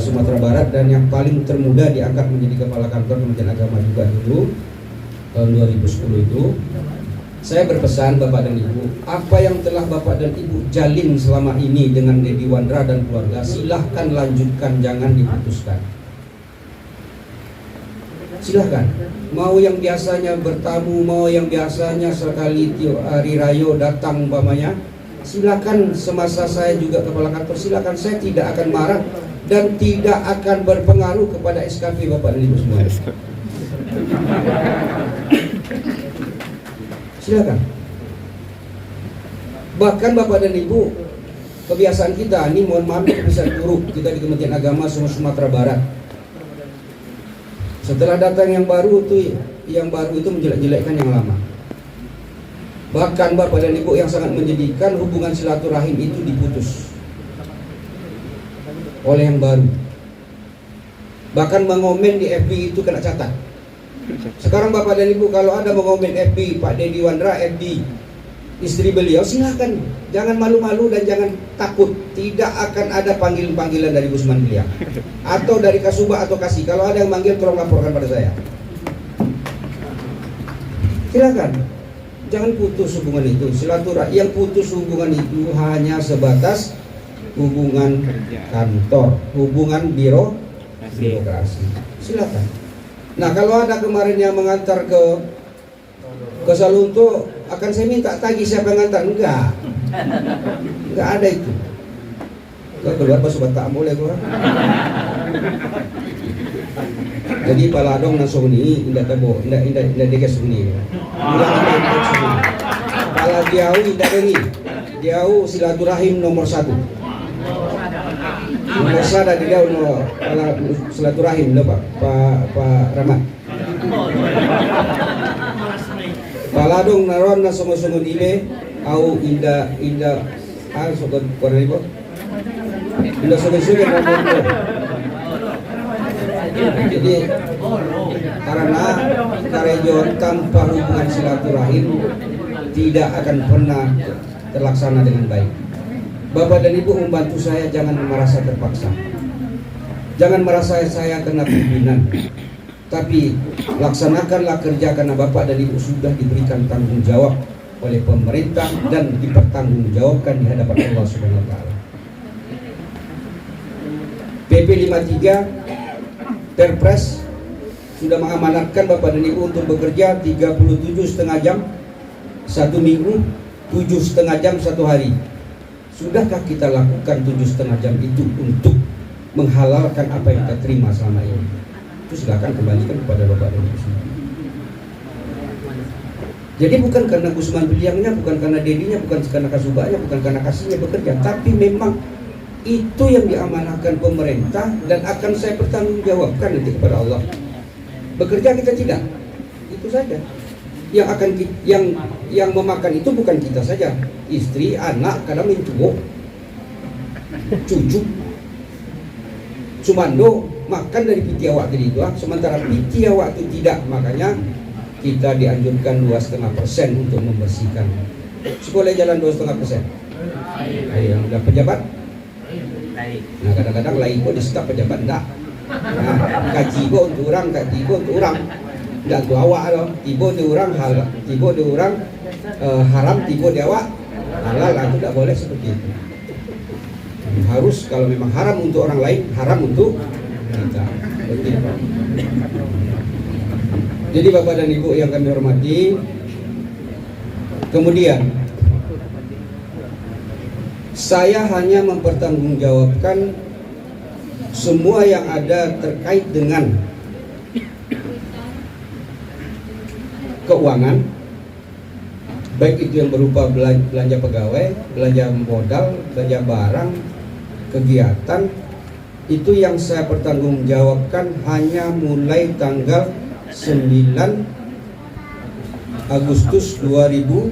Sumatera Barat, dan yang paling termuda diangkat menjadi kepala kantor Kementerian Agama juga dulu tahun 2010 itu. Saya berpesan Bapak dan Ibu, apa yang telah Bapak dan Ibu jalin selama ini dengan Dedi Wandra dan keluarga, silahkan lanjutkan, jangan diputuskan. Silahkan. Mau yang biasanya bertamu, mau yang biasanya sekali hari raya datang umpamanya, silakan. Semasa saya juga kepala kantor, silakan. Saya tidak akan marah dan tidak akan berpengaruh kepada SKP Bapak dan Ibu semua. Silakan. Bahkan Bapak dan Ibu, kebiasaan kita ini, mohon maaf, kebiasaan buruk kita di Kementerian Agama Sumatera Barat. Setelah datang yang baru itu menjelek-jelekkan yang lama. Bahkan Bapak dan Ibu, yang sangat menyedihkan, hubungan silaturahim itu diputus oleh yang baru. Bahkan mengomen di FB itu kena catat. Sekarang Bapak dan Ibu kalau ada mengomen FB Pak Dedi Wandra, FB istri beliau, silakan. Jangan malu-malu dan jangan takut. Tidak akan ada panggilan dari Gusman beliau atau dari Kasubag atau Kasih. Kalau ada yang manggil, tolong laporkan pada saya. Silakan. Jangan putus hubungan itu. Silaturahim yang putus hubungan itu hanya sebatas hubungan kantor, hubungan birokrasi. Silakan. Nah, kalau ada kemarin yang mengantar ke Salunto, akan saya minta tagih siapa yang ngantar? Enggak ada itu. Kalau keluar pas sobat tak boleh keluar. Jadi paladong nasong ni indah tabo, indah degas ni. Kalau jauh indah dengi, jauh silaturahim nomor 1. Nomor sada di jauh no silaturahim lo Pak Rahmat. Paladong naron na sungo-sungo dile au indah sokon kono ibo. Indah sungo-sungo nomor. Jadi karena karejon tanpa hubungan silaturahim tidak akan pernah terlaksana dengan baik. Bapak dan Ibu membantu saya, jangan merasa terpaksa. Jangan merasa saya kena pimpinan. Tapi laksanakanlah kerja karena Bapak dan Ibu sudah diberikan tanggung jawab oleh pemerintah dan dipertanggungjawabkan di hadapan Allah Subhanahu wa taala. PP 53 Perpres sudah mengamanatkan Bapak dan Ibu untuk bekerja 37,5 jam 1 minggu, 7,5 jam 1 hari. Sudahkah kita lakukan 7,5 jam itu untuk menghalalkan apa yang kita terima selama ini? Itu silakan kembalikan kepada Bapak dan Ibu. Jadi bukan karena Gusman beliangnya, bukan karena Dedinya, bukan karena Kasubagnya, bukan karena Kasihnya bekerja, tapi memang itu yang diamanahkan pemerintah dan akan saya pertanggungjawabkan nanti kepada Allah. Bekerja kita tidak, itu saja. Yang memakan itu bukan kita saja, istri, anak, kadang mencukup, cucu, sumando makan dari piti awak tadi itu, sementara piti awak itu tidak. Makanya kita dianjurkan 2,5% untuk membersihkan. Sekolah jalan 2,5%. Yang udah pejabat, nah kadang-kadang lain kok di staf pejabat enggak. Nah, kaji kok untuk orang, enggak tu awak loh. Tiba di orang halal, tiba di orang haram, tiba di awak halal. Itu tidak boleh seperti itu. Harus kalau memang haram untuk orang lain, haram untuk kita. Jadi Bapak dan Ibu yang kami hormati, kemudian saya hanya mempertanggungjawabkan semua yang ada terkait dengan keuangan, baik itu yang berupa belanja pegawai, belanja modal, belanja barang, kegiatan, itu yang saya pertanggungjawabkan hanya mulai tanggal 9 Agustus 2021.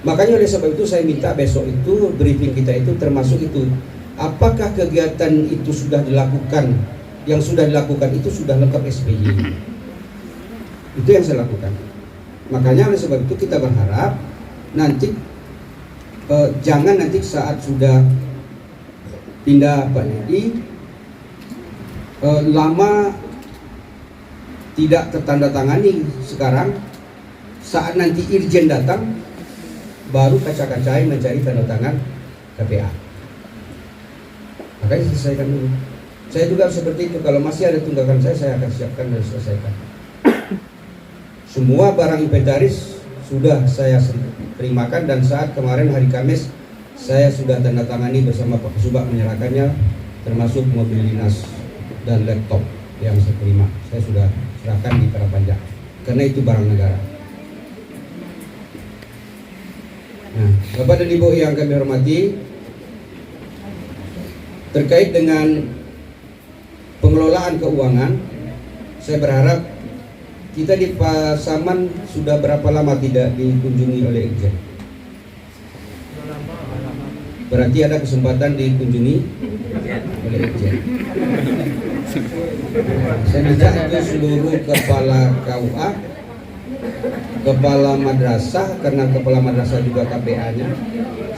Makanya oleh sebab itu saya minta besok itu briefing kita itu termasuk itu apakah kegiatan itu sudah dilakukan, yang sudah dilakukan itu sudah lengkap SPY. Itu yang saya lakukan. Makanya oleh sebab itu kita berharap nanti jangan nanti saat sudah pindah Pak Nedi lama tidak tertandatangani sekarang, saat nanti Irjen datang baru kaca-kacain mencari tanda tangan KPA. Makanya selesaikan dulu. Saya juga seperti itu, kalau masih ada tunggakan saya akan siapkan dan selesaikan. Semua barang inventaris sudah saya terimakan, dan saat kemarin hari Kamis saya sudah tanda tangani bersama Pak Kasubag menyerahkannya, termasuk mobil dinas dan laptop yang saya terima. Saya sudah serahkan di Parapanjang karena itu barang negara. Nah, Bapak dan Ibu yang kami hormati, terkait dengan pengelolaan keuangan, saya berharap kita di Pasaman sudah berapa lama tidak dikunjungi oleh Irjen? Berarti ada kesempatan dikunjungi oleh Irjen. Saya minta itu seluruh kepala KUA, kepala madrasah, karena kepala madrasah juga KPA-nya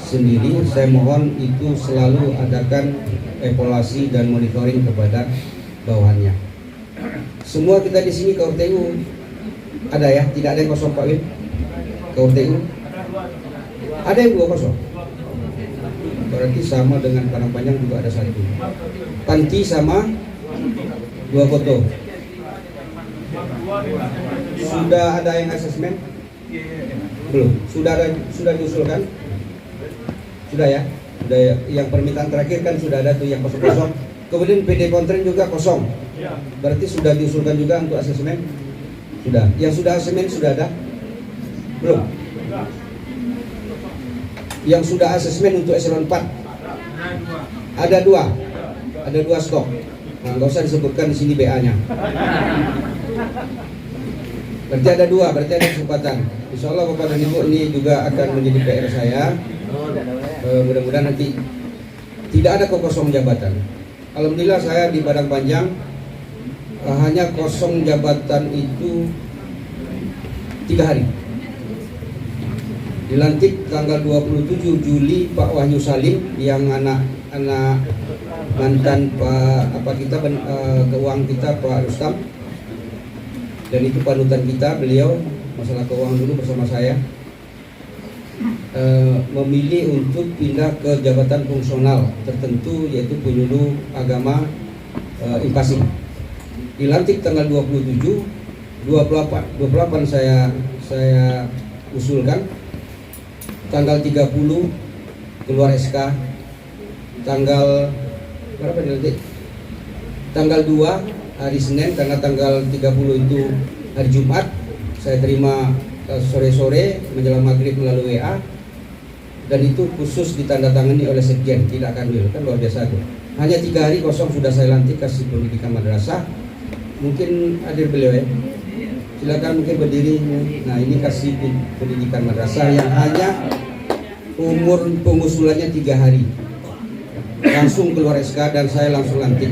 sendiri, saya mohon itu selalu adakan evaluasi dan monitoring kepada bawahannya. Semua kita di sini KUTU ada ya, tidak ada yang kosong Pak Win. KUTU ada yang 2 kosong. Berarti sama dengan Parapanjang juga ada 1. Panti sama 2 foto. Sudah ada yang asesmen? Belum. Sudah diusulkan? Sudah ya. Sudah ya. Yang permintaan terakhir kan sudah ada tuh yang kosong-kosong. Kemudian PD kontren juga kosong. Berarti sudah diusulkan juga untuk asesmen? Sudah. Yang sudah asesmen sudah ada? Belum. Yang sudah asesmen untuk eselon 4 ada 2 stok. Nah, nggak usah disebutkan di sini BA-nya. Berarti ada 2, berarti ada kesempatan. Insya Allah Bapak dan Ibu, ini juga akan menjadi PR saya. Mudah-mudahan nanti tidak ada kosong jabatan. Alhamdulillah saya di Padang Panjang hanya kosong jabatan itu 3 hari. Dilantik tanggal 27 Juli Pak Wahyu Salim yang anak mantan keuangan kita Pak Rustam, dan itu panutan kita, beliau masalah keuangan dulu bersama saya, memilih untuk pindah ke jabatan fungsional tertentu, yaitu penyuluh agama Impasi. Dilantik tanggal 27, 28 saya usulkan, tanggal 30 keluar SK, tanggal berapa dilantik? Tanggal 2 hari Senin, karena tanggal 30 itu hari Jumat, saya terima sore-sore menjelang maghrib melalui WA, dan itu khusus ditandatangani oleh Sekjen, tidak Kanwil, kan luar biasa itu. Hanya 3 hari kosong sudah saya lantik kasih pendidikan madrasah. Mungkin hadir beliau ya, silakan mungkin berdiri. Nah, ini kasih pendidikan madrasah yang hanya umur pengusulannya 3 hari, langsung keluar SK dan saya langsung lantik.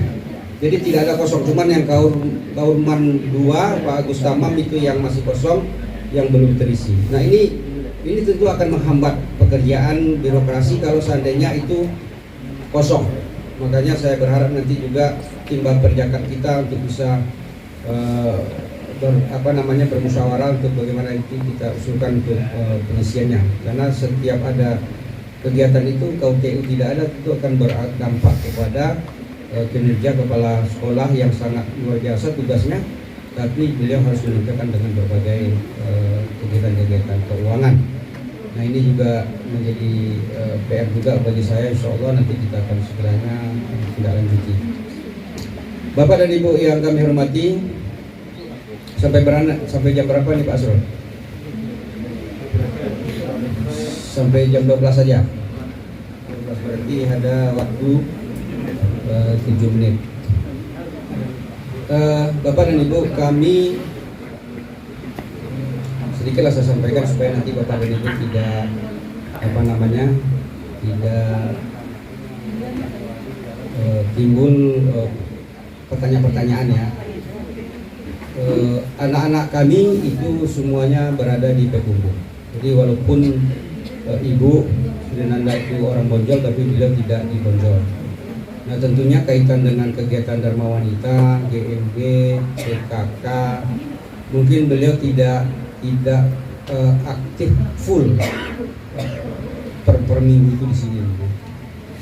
Jadi tidak ada kosong, cuman yang Kaurman 2 Pak Agus Tamam itu yang masih kosong, yang belum terisi. Nah, ini tentu akan menghambat pekerjaan birokrasi kalau seandainya itu kosong. Makanya saya berharap nanti juga tim Baperjakat kita untuk bisa bermusyawarah untuk bagaimana itu kita usulkan untuk pengisiannya. Karena setiap ada kegiatan itu KUTU tidak ada, itu akan berdampak kepada kinerja kepala sekolah yang sangat luar biasa tugasnya, tapi beliau harus menunjukkan dengan berbagai kegiatan-kegiatan keuangan. Nah, ini juga menjadi PR juga bagi saya. Insya Allah nanti kita akan segera tidak lanjuti. Bapak dan Ibu yang kami hormati, sampai jam berapa nih Pak Asrul? Sampai jam 12 saja. 12 berarti ada waktu 7 menit. Bapak dan Ibu, kami sedikitlah saya sampaikan supaya nanti Bapak dan Ibu tidak timbul pertanyaan-pertanyaan ya. Anak-anak kami itu semuanya berada di Pekumbu. Jadi walaupun Ibu Sri Nanda itu orang Bonjol, tapi beliau tidak di Bonjol. Nah tentunya kaitan dengan kegiatan Dharma Wanita, GMG, PKK, mungkin beliau tidak aktif full per minggu itu di sini.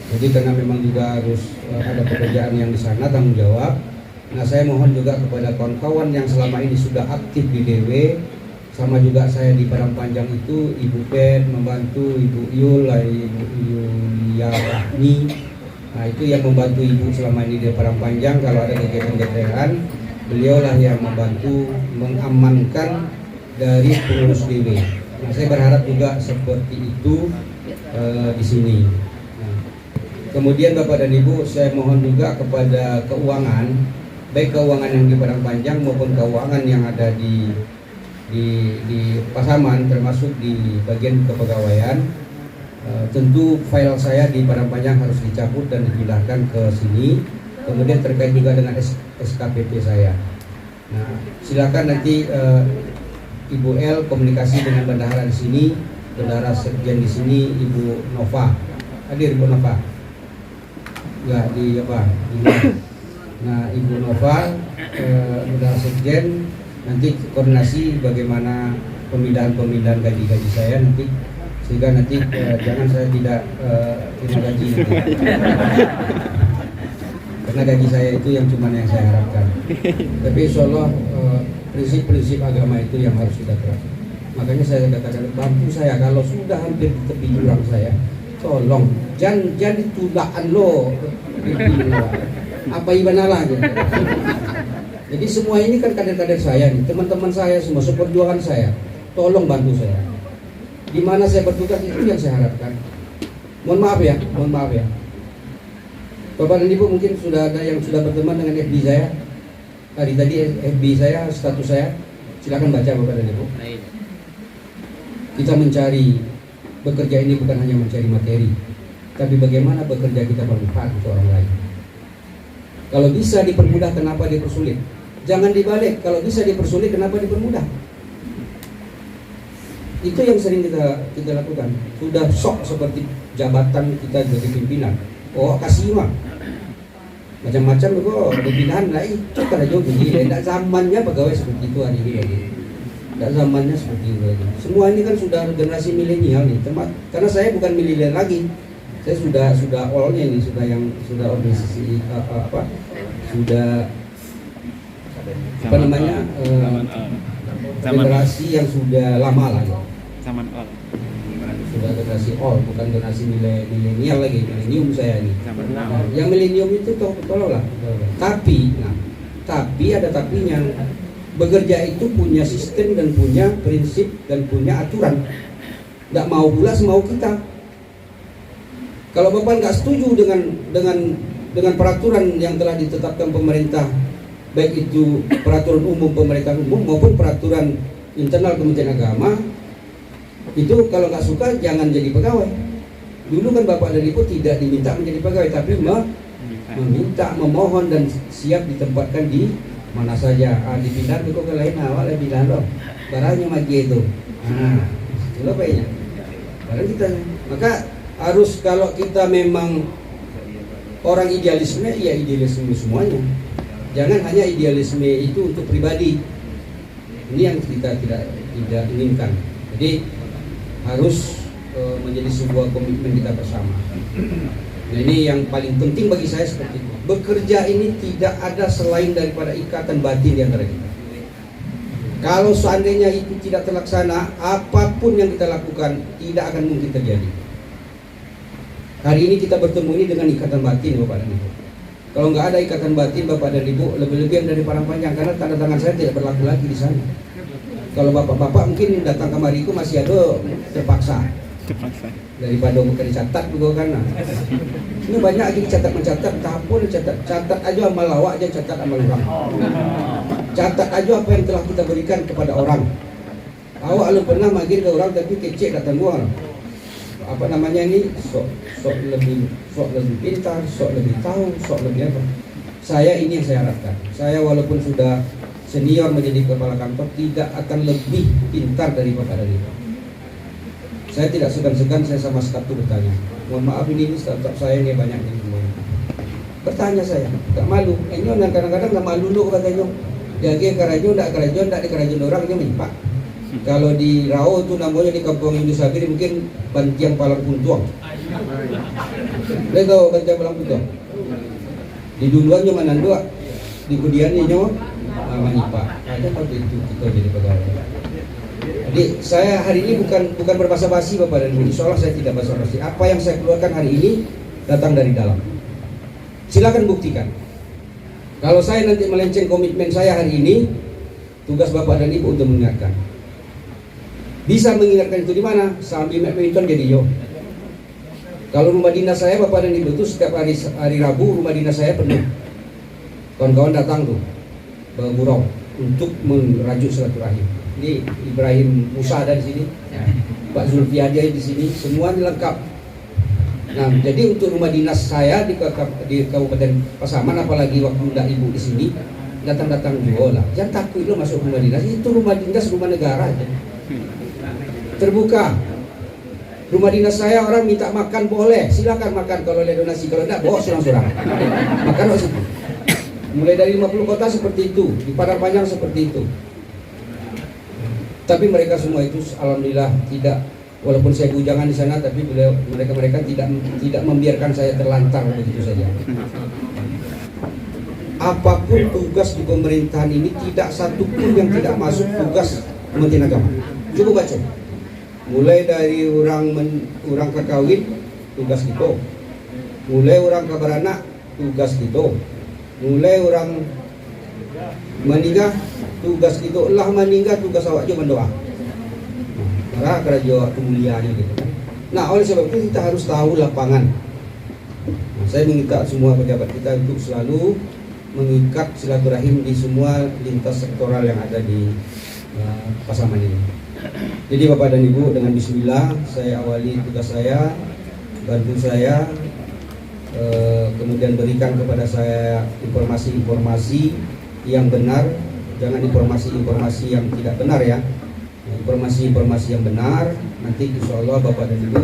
Jadi karena memang juga harus ada pekerjaan yang di sana, tanggung jawab. Nah saya mohon juga kepada kawan-kawan yang selama ini sudah aktif di DW, sama juga saya di Padang Panjang itu, Ibu Pet membantu, Ibu Yul, Ibu Yulia Rahmi. Nah itu yang membantu Ibu selama ini di Padang Panjang. Kalau ada kegiatan-kegiatan, beliaulah yang membantu mengamankan dari pengurus DW. Nah saya berharap juga seperti itu di sini. Nah, kemudian Bapak dan Ibu, saya mohon juga kepada keuangan, baik keuangan yang di Padang Panjang maupun keuangan yang ada di Pasaman, termasuk di bagian kepegawaian. Tentu file saya di Padang Panjang harus dicabut dan dipindahkan ke sini. Kemudian terkait juga dengan SKPP saya. Nah, silakan nanti Ibu L komunikasi dengan bendahara di sini, bendahara sekjen di sini, Ibu Nova. Hadir Ibu Nova? Enggak di apa? Di luar. Nah, Ibu Nova, bendahara sekjen, nanti koordinasi bagaimana pemindahan gaji-gaji saya nanti, sehingga nanti jangan saya tidak terima gaji nanti. Karena gaji saya itu yang cuma yang saya harapkan. Tapi insya Allah prinsip-prinsip agama itu yang harus kita terapkan. Makanya saya katakan, bantu saya kalau sudah hampir di tepi jurang saya, tolong jangan ditulakan lo apa ibanalah gitu. Jadi semua ini kan kader-kader saya nih, teman-teman saya semua, seperjuangan saya. Tolong bantu saya. Di mana saya bertugas itu yang saya harapkan. Mohon maaf ya. Bapak dan Ibu mungkin sudah ada yang sudah berteman dengan FB saya. Tadi FB saya, status saya. Silakan baca Bapak dan Ibu. Kita mencari bekerja ini bukan hanya mencari materi, tapi bagaimana bekerja kita bermanfaat untuk orang lain. Kalau bisa dipermudah, kenapa dipersulit? Jangan dibalik, kalau bisa dipersulit, kenapa dipermudah? Itu yang sering kita lakukan. Sudah sok seperti jabatan kita jadi pimpinan. Oh kasih mah macam-macam kok pimpinan lah itu kan aja begini. Tidak zamannya pegawai seperti itu hari ini. Tidak zamannya seperti itu lagi. Semua ini kan sudah generasi milenial nih. Karena saya bukan milenial lagi. Saya sudah awalnya ini sudah organisasi sudah apa namanya generasi yang sudah lama lah ya. Zaman all. Sudah generasi all, bukan generasi milenial lagi, milenium saya ini. Nah, yang milenium itu tolong lah. Tapi ada tapinya. Bekerja itu punya sistem dan punya prinsip dan punya aturan. Nggak mau pula semau kita. Kalau Bapak nggak setuju dengan peraturan yang telah ditetapkan pemerintah, baik itu peraturan umum pemerintahan umum maupun peraturan internal Kementerian Agama, itu kalau nggak suka jangan jadi pegawai. Dulu kan Bapak dan Ibu tidak diminta menjadi pegawai, tapi meminta, memohon dan siap ditempatkan di mana saja. Dipindah ke lain awal pindah loh. Barangnya magi itu. Itu apa ya? Barang kita. Maka harus kalau kita memang orang idealisme, ya idealisme semuanya. Jangan hanya idealisme itu untuk pribadi. Ini yang kita tidak inginkan. Jadi harus menjadi sebuah komitmen kita bersama. Nah, ini yang paling penting bagi saya seperti itu. Bekerja ini tidak ada selain daripada ikatan batin di antara kita. Kalau seandainya itu tidak terlaksana, apapun yang kita lakukan tidak akan mungkin terjadi. Hari ini kita bertemu ini dengan ikatan batin Bapak dan Ibu. Kalau nggak ada ikatan batin Bapak dan Ibu, lebih-lebih yang dari Padang Panjang, karena tanda tangan saya tidak berlaku lagi di sana. Kalau bapak-bapak mungkin datang kemari itu masih ada terpaksa. Daripada bukan dicatat juga kan. Ini banyak lagi dicatat mencatat, tahapun catat aja amal lawak aja, catat amal orang. Catat aja apa yang telah kita berikan kepada orang. Awak lu pernah magin ke orang tapi kecek datang gua. apa namanya ini, sok lebih pintar, sok lebih tahu, sok lebih apa. Saya ini yang saya harapkan. Saya walaupun sudah senior menjadi kepala kantor tidak akan lebih pintar dari Bapak Danilo. Saya tidak segan-segan, saya sama sekali bertanya. Mohon maaf ini startup saya ini banyak yang semuanya. Bertanya saya, tak malu. Enyo kadang-kadang nggak malu lu katanya. Jadi kerajo, tidak di kerajo orang ini menyipak. Kalau di Rao itu namanya di Kampung Indonesia ini mungkin Bantiang Palang Puntuang. Tahu Bantiang Palang Puntuang? Di duluan cuma nandua, di kemudiannya nyawa menyipak. Ada kalau itu kita jadi pegawai. Jadi saya hari ini bukan berbasa-basi Bapak dan Ibu. Insya Allah saya tidak basa-basi. Apa yang saya keluarkan hari ini datang dari dalam. Silakan buktikan. Kalau saya nanti melenceng komitmen saya hari ini, tugas Bapak dan Ibu untuk mengingatkan. Bisa mengingatkan itu di mana? Sambil badminton jadi yo. Kalau rumah dinas saya Bapak dan Ibu itu setiap hari Rabu rumah dinas saya penuh. Kawan-kawan datang tuh bergurau untuk merajuk silaturahim. Ini Ibrahim Musa ada di sini, Pak Zulfiadi di sini, semua lengkap. Nah, jadi untuk rumah dinas saya di Kabupaten Pasaman, apalagi waktu tidak ibu di sini, datang-datang juga lah. Jangan takut lo masuk rumah dinas, itu rumah dinas rumah negara aja. Terbuka. Rumah dinas saya orang minta makan boleh, silakan makan kalau ada donasi, kalau tidak bawa surang-surang. Makan di situ. Mulai dari 50 kota seperti itu, di Padang Panjang seperti itu. Tapi mereka semua itu alhamdulillah tidak, walaupun saya bujangan di sana, tapi mereka tidak membiarkan saya terlantar begitu saja. Apapun tugas di pemerintahan ini tidak satu pun yang tidak masuk tugas Kementerian Agama. Coba baca. Mulai dari orang kakawin tugas kita. Mulai orang kabaranak tugas kita. Mulai orang meninggal tugas kita, Allah meninggal tugas awak juga mendoa. Karena kerja kemuliaannya gitu kan. Nah, oleh sebab itu kita harus tahu lapangan. Nah, saya minta semua pejabat kita untuk selalu mengikat silaturahim di semua lintas sektoral yang ada di Pasaman ini. Jadi Bapak dan Ibu, dengan bismillah saya awali tugas saya, bantu saya, kemudian berikan kepada saya informasi-informasi yang benar, jangan informasi-informasi yang tidak benar ya. Informasi-informasi yang benar, nanti insya Allah Bapak dan Ibu,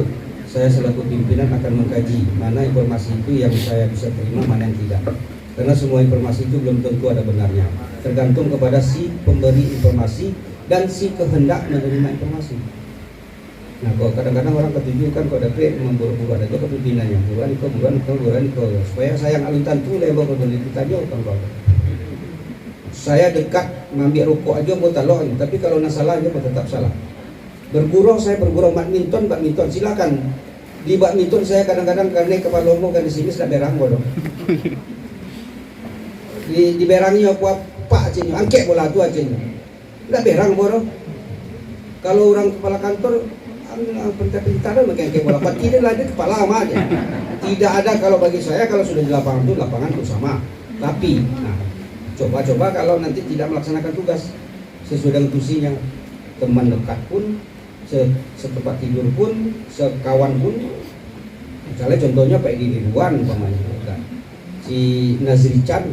saya selaku pimpinan akan mengkaji mana informasi itu yang saya bisa terima, mana yang tidak. Karena semua informasi itu belum tentu ada benarnya, tergantung kepada si pemberi informasi dan si kehendak menerima informasi. Nah, kalau kadang-kadang orang ketujuh kan kalau dapat memburu-buru ada juga kepimpinannya, buruan itu, supaya sayang alun tantu lebar berbeli kita jauh kan. Saya dekat ngambil rokok aja mau talon, tapi kalau nak salah aja mau tetap salah. Bergurau saya bergurau badminton silakan. Di badminton saya kadang-kadang karena kepala lombok kan di sini sudah berang bodoh. Di berangi apa pak aja, angket bola tu aja. Sudah berang bodoh. Kalau orang kepala kantor pintar-pintar angket bola, pak tidak lah dia kepala sama aja. Tidak ada kalau bagi saya kalau sudah di lapangan itu sama. Tapi, nah, coba kalau nanti tidak melaksanakan tugas sesuai dengan tusinya, teman dekat pun, setempat tidur pun, sekawan pun, misalnya contohnya Pak Edi Ridwan umpamanya, si Nazri Chan,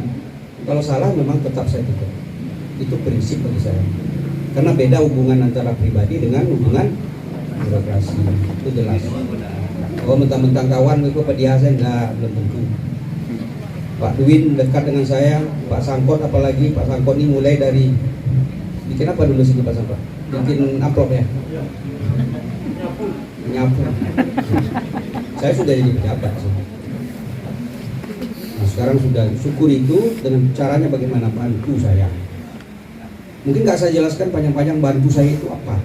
kalau salah memang tetap saya tutup. Itu prinsip bagi saya. Karena beda hubungan antara pribadi dengan hubungan birokrasi. Itu jelas. Kalau mentang-mentang kawan itu apa dia saya enggak, belum tentu. Pak Dwin dekat dengan saya, Pak Sangkot apalagi, Pak Sangkot ini mulai dari bikin apa dulu sih Pak Sangkot? Bikin amplop ya? Nyapu. Saya sudah jadi pejabat sih. Nah, sekarang sudah syukur itu dengan caranya bagaimana bantu saya. Mungkin nggak saya jelaskan panjang-panjang bantu saya itu apa.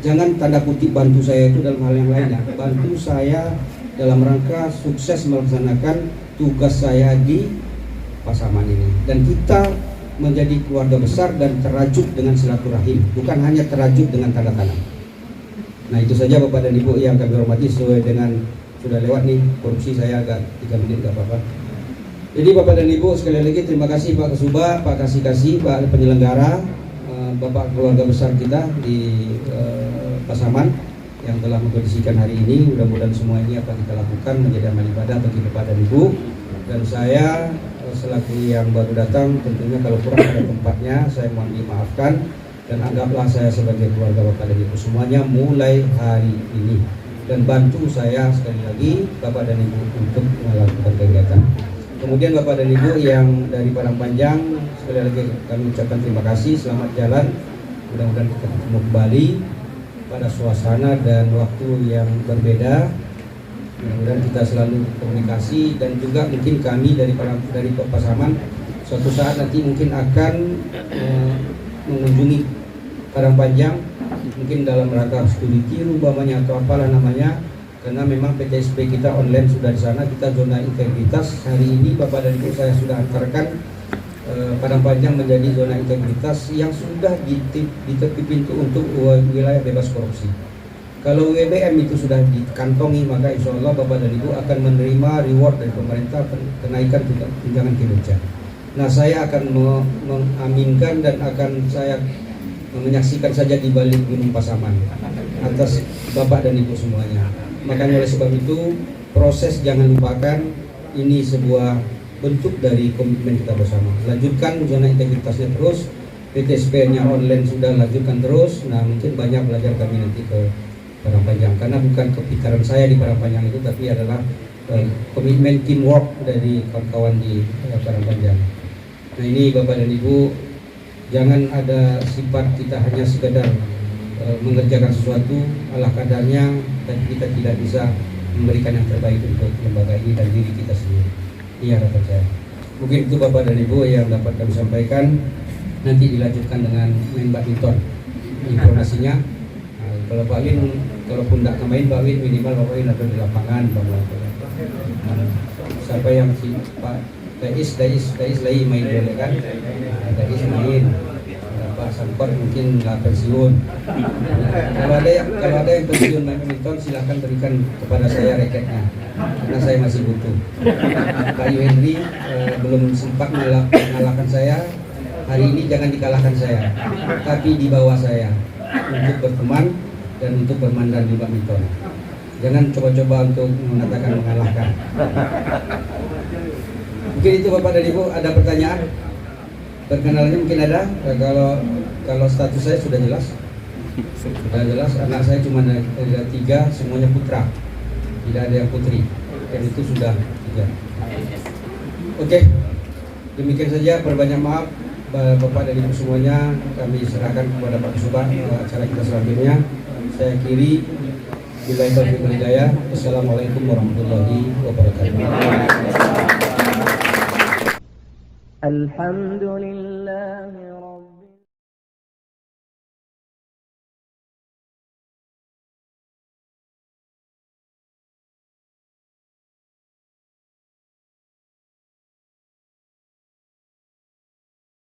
Jangan tanda kutip bantu saya itu dalam hal yang lainnya. Bantu saya dalam rangka sukses melaksanakan tugas saya di Pasaman ini, dan kita menjadi keluarga besar dan terajut dengan silaturahim, bukan hanya terajut dengan tanda tangan. Nah, itu saja Bapak dan Ibu yang kami hormati, sesuai dengan sudah lewat nih korupsi saya agak 3 menit nggak apa-apa. Jadi Bapak dan Ibu sekali lagi terima kasih Pak Kasubag, Pak Kasih, Pak penyelenggara, Bapak keluarga besar kita di Pasaman. yang telah mengkondisikan hari ini. Mudah-mudahan semua ini akan kita lakukan menjadi amal ibadah bagi Bapak dan Ibu. Dan saya selaku yang baru datang, tentunya kalau kurang pada tempatnya saya mohon dimaafkan, dan anggaplah saya sebagai keluarga Bapak dan Ibu semuanya mulai hari ini, dan bantu saya sekali lagi Bapak dan Ibu untuk melakukan kegiatan. Kemudian Bapak dan Ibu yang dari Padang Panjang, sekali lagi kami ucapkan terima kasih, selamat jalan. Mudah-mudahan kita ketemu kembali pada suasana dan waktu yang berbeda. Mudah-mudahan kita selalu komunikasi, dan juga mungkin kami dari Pasaman suatu saat nanti mungkin akan mengunjungi Padang Panjang, mungkin dalam rangka studi tiru umpamanya atau apalah namanya, karena memang PTSP kita online sudah di sana. Kita zona integritas hari ini Bapak dan Ibu saya sudah antarkan Padang Panjang menjadi zona integritas yang sudah ditutup pintu untuk wilayah bebas korupsi. Kalau WBM itu sudah dikantongi, maka insya Allah Bapak dan Ibu akan menerima reward dari pemerintah kenaikan tunjangan kinerja. Nah, saya akan mengaminkan dan akan saya menyaksikan saja di balik Gunung Pasaman atas Bapak dan Ibu semuanya. Makanya oleh sebab itu, proses jangan lupakan, ini sebuah bentuk dari komitmen kita bersama. Lanjutkan zona integritasnya terus, PTSP-nya online sudah lanjutkan terus. Nah, mungkin banyak belajar kami nanti ke Padang Panjang, karena bukan kepintaran saya di Padang Panjang itu, tapi adalah komitmen teamwork dari kawan-kawan di Padang Panjang. Nah, ini Bapak dan Ibu, jangan ada sifat kita hanya sekedar mengerjakan sesuatu ala kadarnya, tapi kita tidak bisa memberikan yang terbaik untuk lembaga ini dan diri kita sendiri. Iya, harapan saya. Mungkin itu Bapak dan Ibu yang dapat kami sampaikan. Nanti dilanjutkan dengan main badminton informasinya. Nah, kalau Pak Win, kalaupun tidak main Pak Win, minimal Pak Win ada di lapangan. Siapa yang si Pak Dais lagi main boleh kan? Dais main. Pak Sampor mungkin nggak pensiun. Kalau ada yang pensiun main badminton, silakan berikan kepada saya raketnya, karena saya masih butuh. Pak Henry belum sempat mengalahkan saya. Hari ini jangan dikalahkan saya, tapi di bawah saya untuk berteman dan untuk bermandan di badminton. Jangan coba-coba untuk mengatakan mengalahkan. Mungkin itu Bapak dan Ibu, ada pertanyaan? Perkenalannya mungkin ada. Kalau status saya sudah jelas. Sudah jelas, anak saya cuma ada 3, semuanya putra. Tidak ada yang putri. Dan itu sudah 3. Oke. Demikian saja, perbanyak maaf Bapak dan Ibu semuanya. Kami serahkan kepada Pak Subah acara kita selanjutnya. Saya akhiri. Billahi taufiq wal hidayah. Wassalamualaikum warahmatullahi wabarakatuh. الحمد لله رب